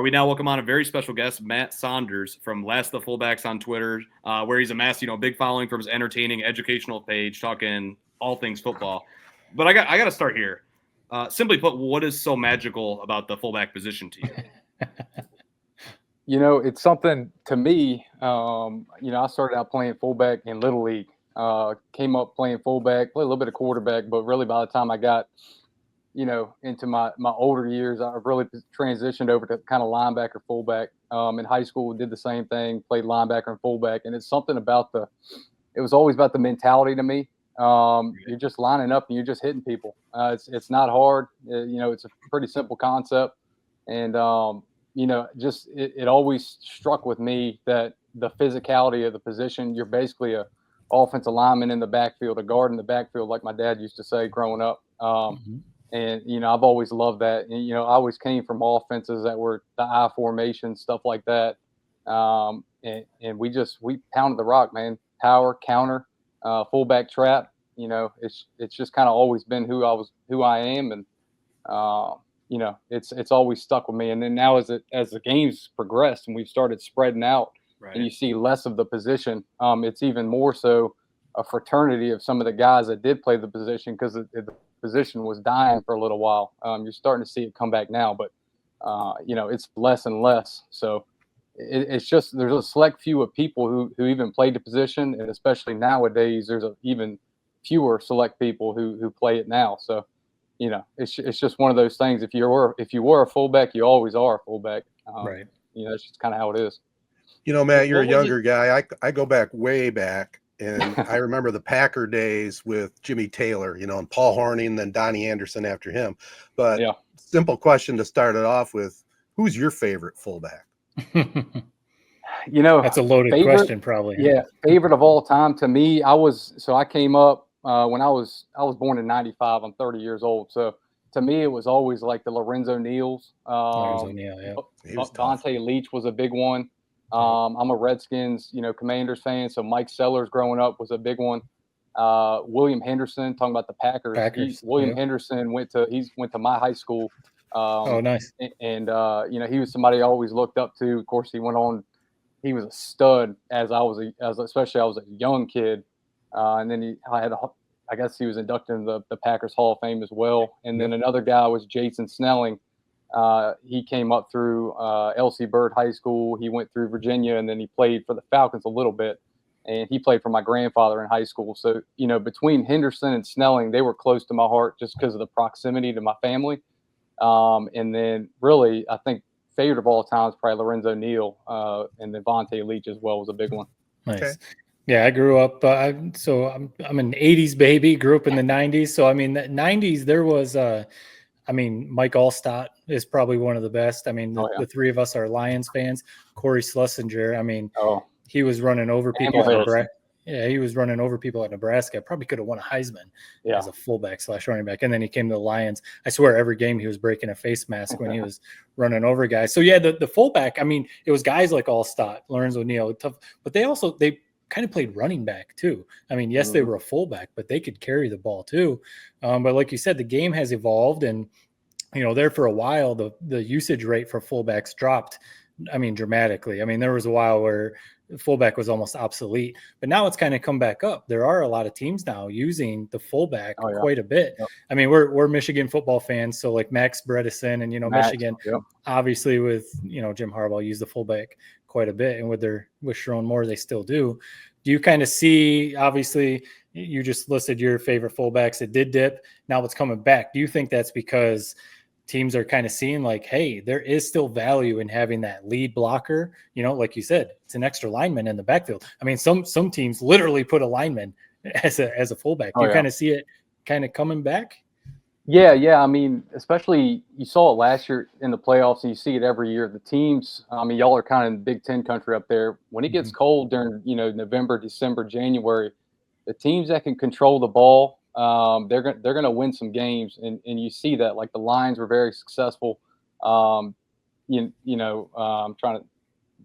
We now welcome on a very special guest, Matt Saunders from Last of the Fullbacks on Twitter, where he's amassed, a big following from his entertaining educational page, talking all things football. But I got to start here. Simply put, what is so magical about the fullback position to you? It's something to me. I started out playing fullback in Little League. Came up playing fullback, played a little bit of quarterback, but really by the time I got, into my older years, I really transitioned over to kind of linebacker, fullback. In high school, did the same thing, played linebacker and fullback, and it's something about it was always about the mentality to me. You're just lining up and you're just hitting people. It's not hard. It's a pretty simple concept, and just it always struck with me that the physicality of the position. You're basically a offensive lineman in the backfield, a guard in the backfield, like my dad used to say growing up. And I've always loved that. And I always came from offenses that were the I formation, stuff like that. And we pounded the rock, man. Power, counter, fullback trap. It's just kind of always been who I am, and it's always stuck with me. And then now as the games progressed and we've started spreading out, right, and you see less of the position, it's even more so a fraternity of some of the guys that did play the position, because the position was dying for a little while. You're starting to see it come back now, but it's less and less. So it's just there's a select few of people who even played the position, and especially nowadays there's even fewer select people who play it now. So it's just one of those things. If you were a fullback, you always are a fullback. Right. It's just kind of how it is. Matt, you're a younger guy. I go back way back. And I remember the Packer days with Jimmy Taylor, and Paul Hornung, then Donnie Anderson after him. But Simple question to start it off with: who's your favorite fullback? That's a loaded question, probably. Yeah, favorite of all time to me. I came up when I was born in '95. I'm 30 years old, so to me it was always like the Lorenzo Neals. Lorenzo Neal, yeah. Vontae Leach was a big one. I'm a Redskins, Commanders fan, so Mike Sellers growing up was a big one. William Henderson, talking about the Packers. William Henderson went to my high school. Oh, nice. And he was somebody I always looked up to. Of course, he went on. He was a stud especially I was a young kid. And then I guess he was inducted into the Packers Hall of Fame as well. And then another guy was Jason Snelling. He came up through L.C. Byrd High School. He went through Virginia, and then he played for the Falcons a little bit. And he played for my grandfather in high school. So, between Henderson and Snelling, they were close to my heart just because of the proximity to my family. And then really, I think favorite of all time is probably Lorenzo Neal, and then Vontae Leach as well was a big one. Nice. Okay. Yeah, I grew up. So I'm an '80s baby. Grew up in the '90s. So the '90s there was. Mike Allstott is probably one of the best. The three of us are Lions fans. Corey Schlesinger. He was running over people at Nebraska. Yeah, he was running over people at Nebraska. Probably could have won a Heisman as a fullback / running back. And then he came to the Lions. I swear every game he was breaking a face mask when he was running over guys. So yeah, the fullback, it was guys like Allstott, Lorenzo Neal, tough, but they kind of played running back too. Yes, they were a fullback, but they could carry the ball too. But like you said, the game has evolved, and there for a while the usage rate for fullbacks dropped. Dramatically. There was a while where fullback was almost obsolete, but now it's kind of come back up. There are a lot of teams now using the fullback quite a bit. Yep. We're Michigan football fans, so like Max Bredesen and Michigan, obviously with Jim Harbaugh used the fullback quite a bit, and with Sharon Moore they still do. Do you kind of see, obviously you just listed your favorite fullbacks, it did dip, now it's coming back. Do you think that's because teams are kind of seeing like, hey, there is still value in having that lead blocker? Like you said, it's an extra lineman in the backfield. Some teams literally put a lineman as a fullback. Do you kind of see it kind of coming back? Yeah. Especially you saw it last year in the playoffs, and you see it every year. The teams, y'all are kind of in Big Ten country up there. When it gets cold during, November, December, January, the teams that can control the ball, they're going to win some games, and you see that. Like the Lions were very successful. I'm trying to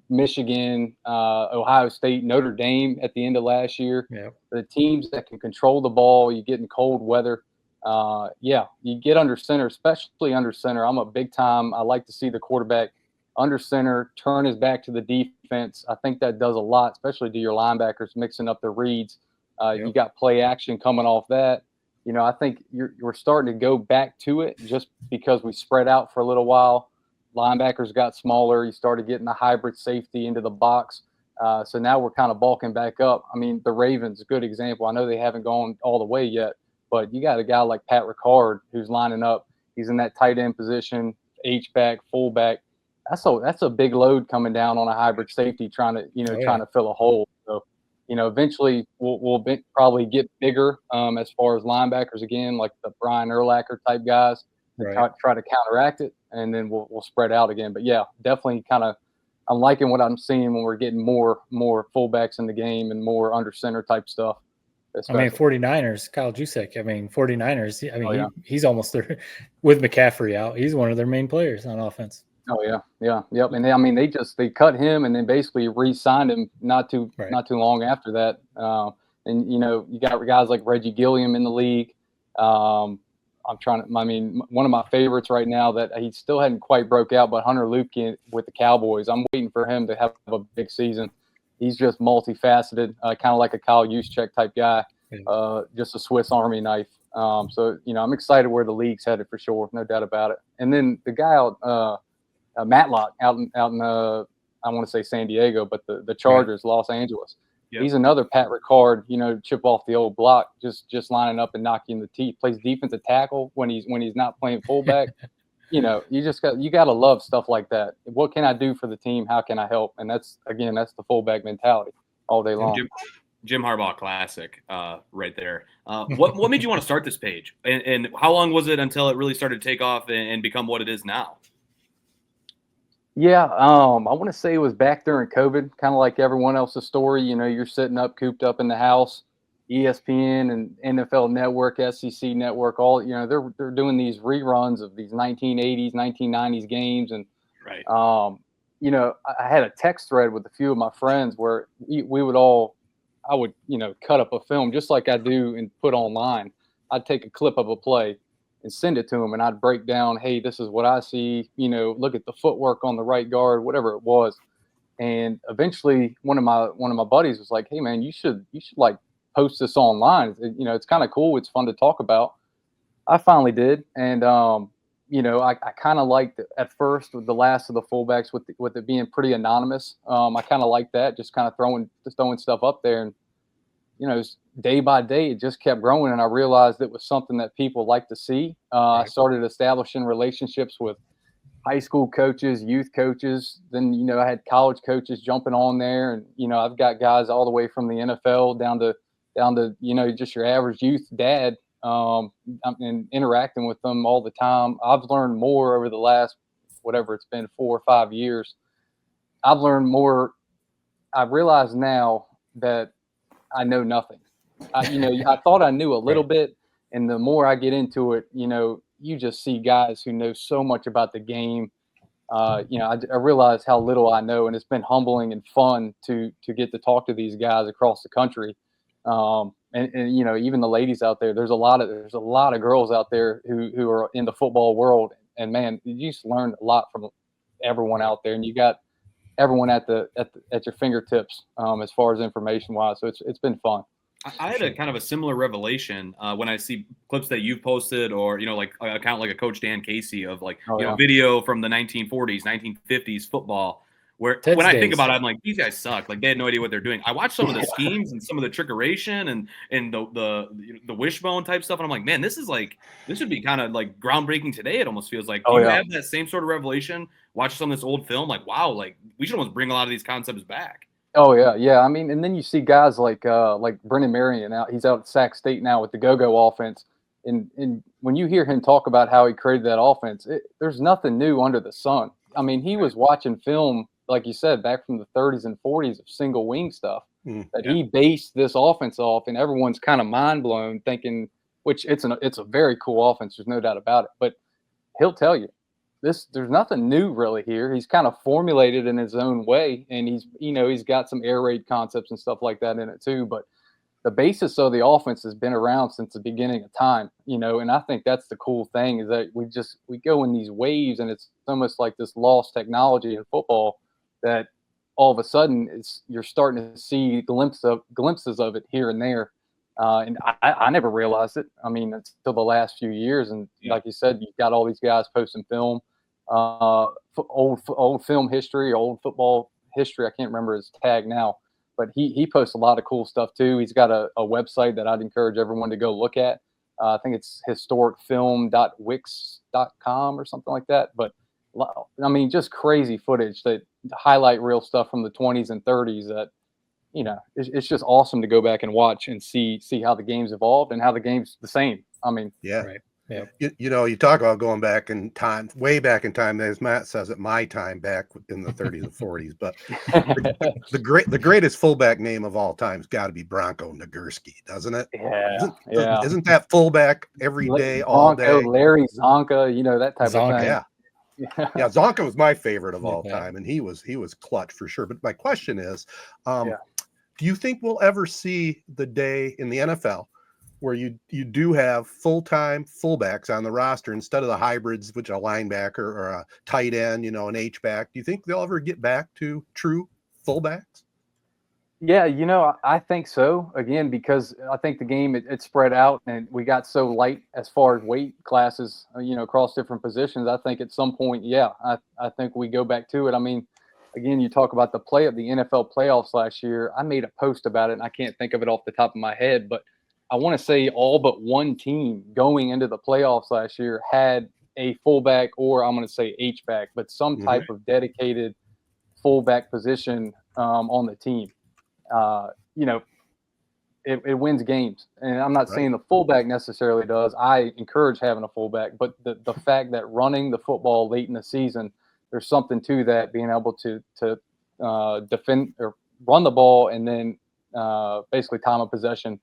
Michigan, Ohio State, Notre Dame at the end of last year. Yeah. The teams that can control the ball, you get in cold weather. You get under center, especially under center. I'm a big time. I like to see the quarterback under center, turn his back to the defense. I think that does a lot, especially to your linebackers mixing up their reads. You got play action coming off that. I think we're starting to go back to it just because we spread out for a little while. Linebackers got smaller. You started getting the hybrid safety into the box. So now we're kind of bulking back up. I mean, the Ravens, a good example. I know they haven't gone all the way yet, but you got a guy like Pat Ricard who's lining up. He's in that tight end position, H-back, fullback. That's a big load coming down on a hybrid safety trying to fill a hole. So, eventually we'll probably get bigger as far as linebackers again, like the Brian Urlacher type guys, try to counteract it, and then we'll spread out again. But yeah, definitely I'm liking what I'm seeing when we're getting more fullbacks in the game and more under center type stuff. Especially. I mean, 49ers, Kyle Juszczyk. I mean, 49ers. I mean, he's almost there with McCaffrey out. He's one of their main players on offense. Oh yeah, yep. And they cut him and then basically re-signed him not too long after that. And you got guys like Reggie Gilliam in the league. One of my favorites right now that he still hadn't quite broke out, but Hunter Luepke with the Cowboys. I'm waiting for him to have a big season. He's just multifaceted, kind of like a Kyle Juszczyk type guy, just a Swiss Army knife. So I'm excited where the league's headed for sure, no doubt about it. And then the guy out. Matlock out in I want to say San Diego, but the Chargers, Los Angeles. Yep. He's another Pat Ricard, chip off the old block, just lining up and knocking the teeth. Plays defensive tackle when he's not playing fullback. You got to love stuff like that. What can I do for the team? How can I help? And that's the fullback mentality all day long. Jim Harbaugh classic, right there. What made you want to start this page, and how long was it until it really started to take off and become what it is now? Yeah, I want to say it was back during COVID, kind of like everyone else's story. You're sitting up, cooped up in the house, ESPN and NFL Network, SEC Network, all they're doing these reruns of these 1980s, 1990s games, and I had a text thread with a few of my friends where I would cut up a film just like I do and put online. I'd take a clip of a play and send it to him, and I'd break down, hey, this is what I see, look at the footwork on the right guard, whatever it was. And eventually one of my buddies was like, hey man, you should like post this online. It's kind of cool. It's fun to talk about. I finally did. And, I kind of liked it at first with the last of the fullbacks with it being pretty anonymous. I kind of liked that, just kind of throwing stuff up there. And, day by day, it just kept growing. And I realized it was something that people like to see. I started establishing relationships with high school coaches, youth coaches. Then, I had college coaches jumping on there. And, I've got guys all the way from the NFL down to, just your average youth dad, and interacting with them all the time. I've learned more over the last, whatever it's been, 4 or 5 years. I've learned more. I realize now that I know nothing. I thought I knew a little bit, and the more I get into it, you just see guys who know so much about the game. I realize how little I know, and it's been humbling and fun to get to talk to these guys across the country. And even the ladies out there. There's a lot of girls out there who are in the football world, and man, you just learn a lot from everyone out there, and you got everyone at your fingertips as far as information wise. So it's been fun. I had a kind of a similar revelation when I see clips that you've posted, or like an account like a Coach Dan Casey of video from the 1940s, 1950s football. Where when I think about it, I'm like, these guys suck. Like, they had no idea what they're doing. I watched some of the schemes and some of the trickeration and the wishbone type stuff, and I'm like, man, this would be kind of like groundbreaking today. It almost feels like. Do you have that same sort of revelation? Watch some of this old film, like, wow, like we should almost bring a lot of these concepts back. Oh yeah. I mean, and then you see guys like Brennan Marion out. He's out at Sac State now with the go-go offense. And when you hear him talk about how he created that offense, there's nothing new under the sun. I mean, he was watching film, like you said, back from the 30s and 40s of single wing stuff that he based this offense off, and everyone's kind of mind blown, thinking, which it's a very cool offense. There's no doubt about it. But he'll tell you, there's nothing new really here. He's kind of formulated in his own way, and he's got some air raid concepts and stuff like that in it too. But the basis of the offense has been around since the beginning of time, and I think that's the cool thing, is that we go in these waves, and it's almost like this lost technology in football that all of a sudden you're starting to see glimpses of it here and there. And I never realized it. I mean, until the last few years. And like you said, you've got all these guys posting film, old film history, old football history. I can't remember his tag now, but he posts a lot of cool stuff too. He's got a website that I'd encourage everyone to go look at. I think it's historicfilm.wix.com or something like that. But I mean, just crazy footage that highlight real stuff from the 20s and 30s that, it's just awesome to go back and watch and see how the game's evolved and how the game's the same. I mean, yeah. Right. Yeah. You talk about going back in time, way back in time, as Matt says, at my time back in the 30s and 40s. But the greatest fullback name of all time has got to be Bronco Nagurski, doesn't it? Yeah. Isn't that fullback every day, all day? Larry Zonka, that type of thing. Yeah. Zonka was my favorite of all time, and he was clutch for sure. But my question is, do you think we'll ever see the day in the NFL where you do have full-time fullbacks on the roster instead of the hybrids, which a linebacker or a tight end, an H-back? Do you think they'll ever get back to true fullbacks? Yeah, I think so. Again, because I think the game it spread out, and we got so light as far as weight classes, across different positions. I think at some point, I think we go back to it. I mean, again, you talk about the NFL playoffs last year. I made a post about it, and I can't think of it off the top of my head, but I want to say all but one team going into the playoffs last year had a fullback, or I'm going to say H-back, but some type of dedicated fullback position on the team. It wins games. And I'm not saying the fullback necessarily does. I encourage having a fullback, but the fact that running the football late in the season, there's something to that, being able to defend or run the ball and then basically time of possession,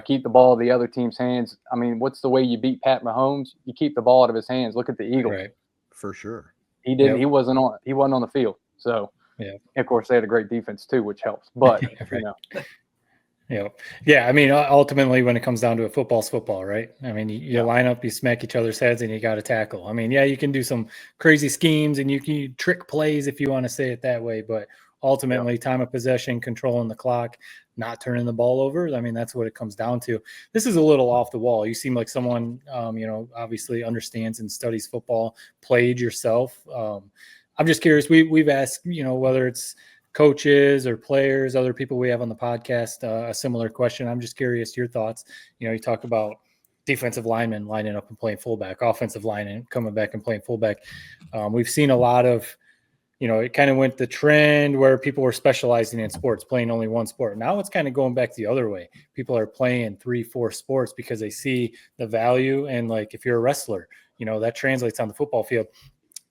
keep the ball in the other team's hands. I mean, what's the way you beat Pat Mahomes? You keep the ball out of his hands. Look at the Eagles. Right. For sure. He didn't. He wasn't on the field. So, of course, they had a great defense too, which helps. But I mean, ultimately, when it comes down to it, football's football, right? I mean, you line up, you smack each other's heads, and you got to tackle. I mean, you can do some crazy schemes and you can trick plays if you want to say it that way, but ultimately, time of possession, controlling the clock, not turning the ball over. I mean, that's what it comes down to. This is a little off the wall. You seem like someone, obviously understands and studies football, played yourself. I'm just curious. We've asked, whether it's coaches or players, other people we have on the podcast, a similar question. I'm just curious your thoughts. You talk about defensive linemen lining up and playing fullback, offensive linemen coming back and playing fullback. We've seen a lot of, it kind of went the trend where people were specializing in sports, playing only one sport. Now it's kind of going back the other way. People are playing 3-4 sports because they see the value. And like, if you're a wrestler, that translates on the football field.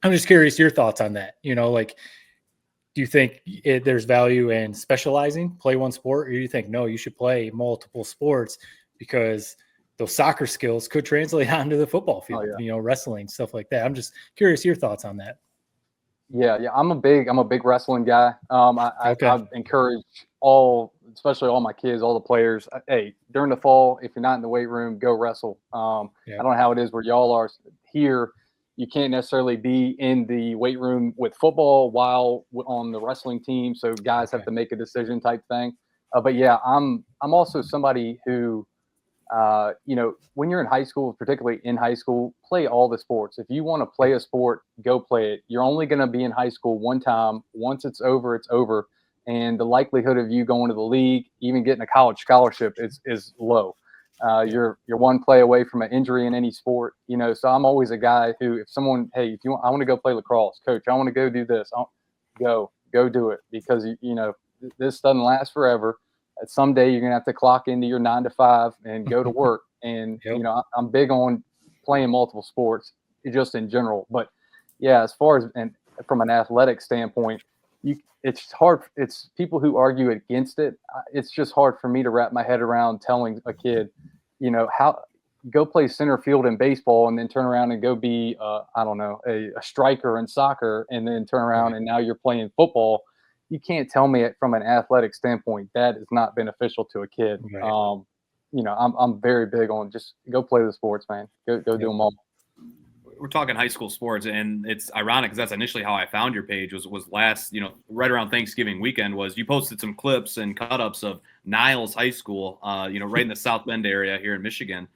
I'm just curious your thoughts on that. Do you think there's value in specializing, play one sport, or do you think, no, you should play multiple sports because those soccer skills could translate onto the football field, wrestling, stuff like that? I'm just curious your thoughts on that. Yeah. I'm a big wrestling guy. I encourage especially all my kids, all the players. Hey, during the fall, if you're not in the weight room, go wrestle. I don't know how it is where y'all are here. You can't necessarily be in the weight room with football while on the wrestling team. So guys have to make a decision type thing. But I'm also somebody who, when you're in high school, particularly in high school, play all the sports. If you want to play a sport, go play it. You're only going to be in high school one time. Once it's over, it's over. And the likelihood of you going to the league, even getting a college scholarship is low. You're one play away from an injury in any sport, so I'm always a guy who, if someone, hey, if you want, I want to go play lacrosse, coach, I want to go do this. Go do it, because this doesn't last forever. Someday you're going to have to clock into your 9 to 5 and go to work. And, I'm big on playing multiple sports just in general, but as far as, and from an athletic standpoint, it's hard. It's people who argue against it. It's just hard for me to wrap my head around telling a kid, how go play center field in baseball and then turn around and go be, a striker in soccer, and then turn around and now you're playing football. you can't tell me from an athletic standpoint that is not beneficial to a kid. Right. I'm very big on just go play the sports, man. Go do them all. We're talking high school sports, and it's ironic because that's initially how I found your page was last, right around Thanksgiving weekend. Was you posted some clips and cut ups of Niles High School, right in the South Bend area here in Michigan.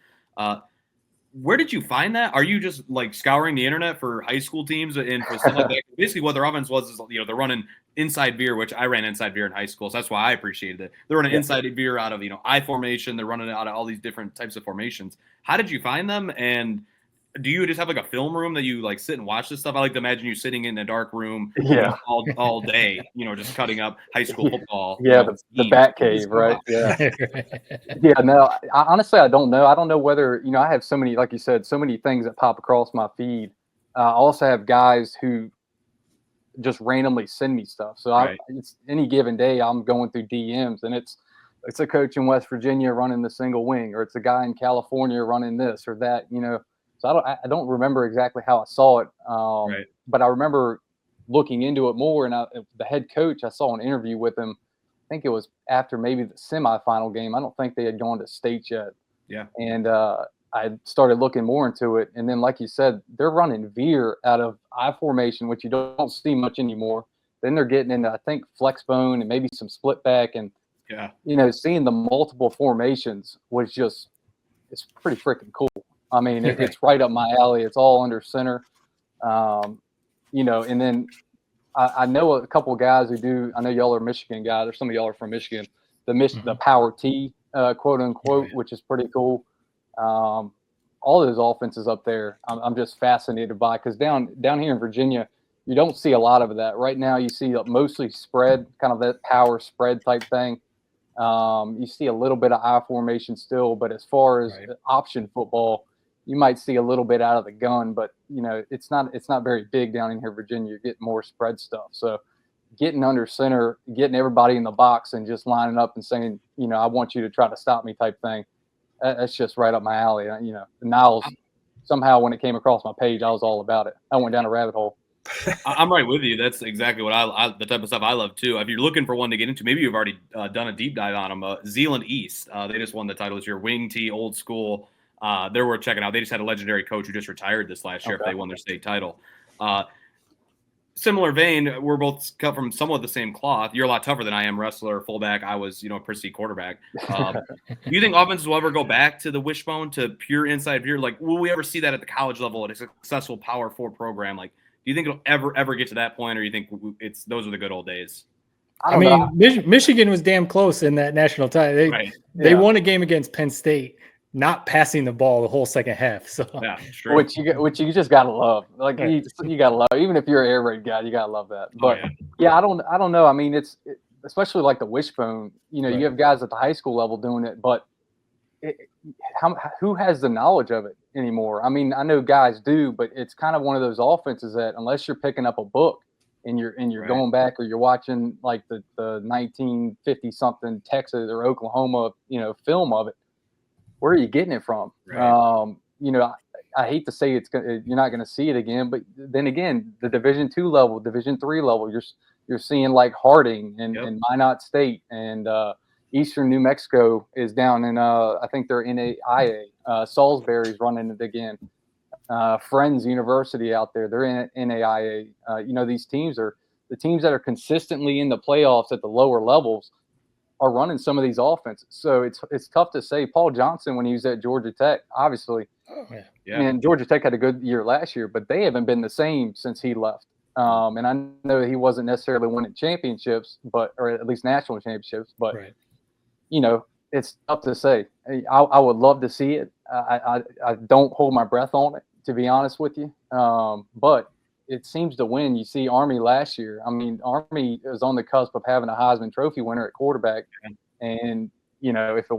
Where did you find that? Are you just like scouring the internet for high school teams and for stuff like that? Basically, what their offense was is they're running inside veer, which I ran inside veer in high school, so that's why I appreciated it. They're running inside veer out of I formation. They're running it out of all these different types of formations. How did you find them? And do you just have like a film room that you like sit and watch this stuff? I like to imagine you sitting in a dark room all day, just cutting up high school football. Yeah, the bat cave, right? Yeah. Yeah, no, honestly, I don't know. I don't know whether, I have so many, like you said, so many things that pop across my feed. I also have guys who just randomly send me stuff. So it's any given day I'm going through DMs and it's a coach in West Virginia running the single wing, or it's a guy in California running this or that, So I don't remember exactly how I saw it, but I remember looking into it more. And the head coach, I saw an interview with him. I think it was after maybe the semifinal game. I don't think they had gone to state yet. Yeah. And I started looking more into it. And then, like you said, they're running veer out of I formation, which you don't see much anymore. Then they're getting into, I think, flex bone and maybe some split back. And, seeing the multiple formations was it's pretty freaking cool. I mean, it's right up my alley. It's all under center, and then I know a couple of guys who do. I know y'all are Michigan guys, or some of y'all are from Michigan. The power T, quote unquote, which is pretty cool. All those offenses up there, I'm just fascinated by, because down here in Virginia, you don't see a lot of that. Right now, you see mostly spread, kind of that power spread type thing. You see a little bit of I formation still, but as far as option football, you might see a little bit out of the gun, but it's not very big down in here, Virginia. You're getting more spread stuff. So getting under center, getting everybody in the box and just lining up and saying, I want you to try to stop me type thing. That's just right up my alley. The Niles, somehow when it came across my page, I was all about it. I went down a rabbit hole. I'm right with you. That's exactly what the type of stuff I love too. If you're looking for one to get into, maybe you've already done a deep dive on them. Zeeland East, they just won the title this year. Wing T, old school. They're worth checking out. They just had a legendary coach who just retired this last year if they won their state title. Similar vein, we're both cut from somewhat the same cloth. You're a lot tougher than I am, wrestler, fullback. I was, prissy quarterback. Do you think offenses will ever go back to the wishbone, to pure inside veer? Like, will we ever see that at the college level at a successful Power 4 program? Like, do you think it'll ever get to that point, or you think those are the good old days? I mean, Michigan was damn close in that national title. They won a game against Penn State, not passing the ball the whole second half. So true. Which you just gotta love. Like you gotta love. Even if you're an air raid guy, you gotta love that. But I don't know. I mean, especially like the wishbone. You have guys at the high school level doing it, but who has the knowledge of it anymore? I mean, I know guys do, but it's kind of one of those offenses that unless you're picking up a book and you're going back, or you're watching like the 1950 something Texas or Oklahoma, film of it, where are you getting it from? Right. I hate to say you're not going to see it again, but then again, the Division II level, Division III level, you're seeing like Harding and Minot State and Eastern New Mexico is down in I think they're NAIA. Salisbury's running it again. Friends University out there, they're in NAIA. These teams are the teams that are consistently in the playoffs at the lower levels are running some of these offenses. So it's tough to say. Paul Johnson, when he was at Georgia Tech, obviously, and Georgia Tech had a good year last year, but they haven't been the same since he left. And I know he wasn't necessarily winning championships, or at least national championships, but it's tough to say. I would love to see it. I don't hold my breath on it, to be honest with you. But it seems to win. You see Army last year. I mean, Army is on the cusp of having a Heisman Trophy winner at quarterback. And, if it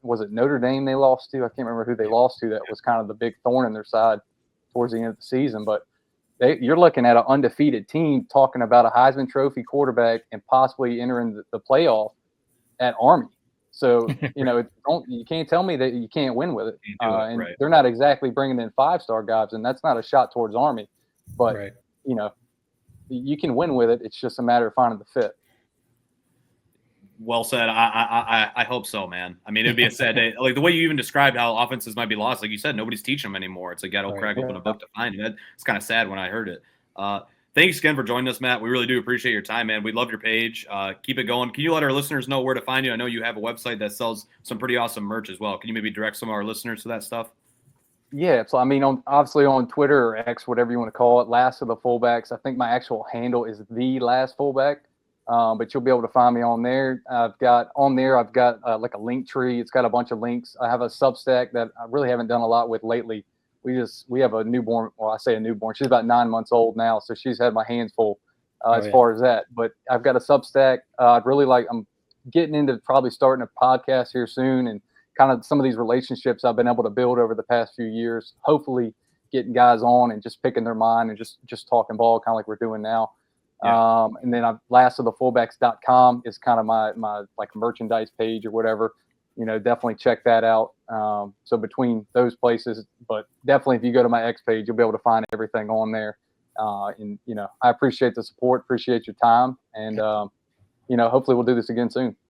was it Notre Dame they lost to? I can't remember who they lost to. That was kind of the big thorn in their side towards the end of the season. But you're looking at an undefeated team talking about a Heisman Trophy quarterback and possibly entering the playoff at Army. So, you can't tell me that you can't win with it. They're not exactly bringing in 5-star guys, and that's not a shot towards Army. But, you can win with it. It's just a matter of finding the fit. Well said. I hope so, man. I mean, it'd be a sad day. Like the way you even described how offenses might be lost. Like you said, nobody's teaching them anymore. It's like, got to crack open a book to find it. It's kind of sad when I heard it. Thanks again for joining us, Matt. We really do appreciate your time, man. We love your page. Keep it going. Can you let our listeners know where to find you? I know you have a website that sells some pretty awesome merch as well. Can you maybe direct some of our listeners to that stuff? Yeah, so I mean, obviously on Twitter or X, whatever you want to call it, Last of the Fullbacks. I think my actual handle is The Last Fullback, but you'll be able to find me on there. I've got like a link tree. It's got a bunch of links. I have a Substack that I really haven't done a lot with lately. We have a newborn. Well, I say a newborn. She's about 9 months old now, so she's had my hands full as far as that. But I've got a Substack. I'm getting into probably starting a podcast here soon, and kind of some of these relationships I've been able to build over the past few years, hopefully getting guys on and just picking their mind and just talking ball, kind of like we're doing now. Yeah. And then lastofthefullbacks.com is kind of my like merchandise page or whatever, definitely check that out. So between those places, but definitely if you go to my X page, you'll be able to find everything on there. And, I appreciate the support, appreciate your time. And, hopefully we'll do this again soon.